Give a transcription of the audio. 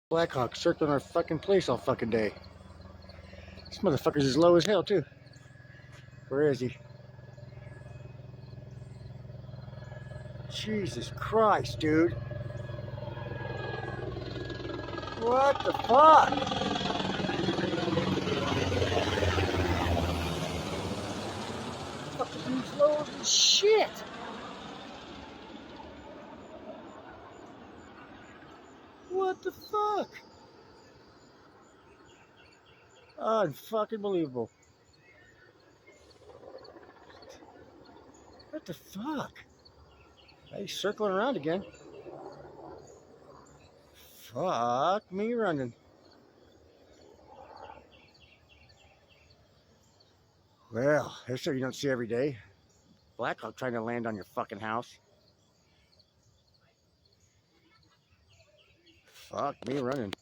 Blackhawk circling our fucking place all fucking day. This motherfucker's as low as hell too. Where is he? Jesus Christ, dude. What the fuck? Fucking dude's low as shit. What the fuck? Unfucking believable. What the fuck? He's circling around again. Fuck me running. Well, there's something you don't see every day. Blackhawk trying to land on your fucking house. Fuck me running.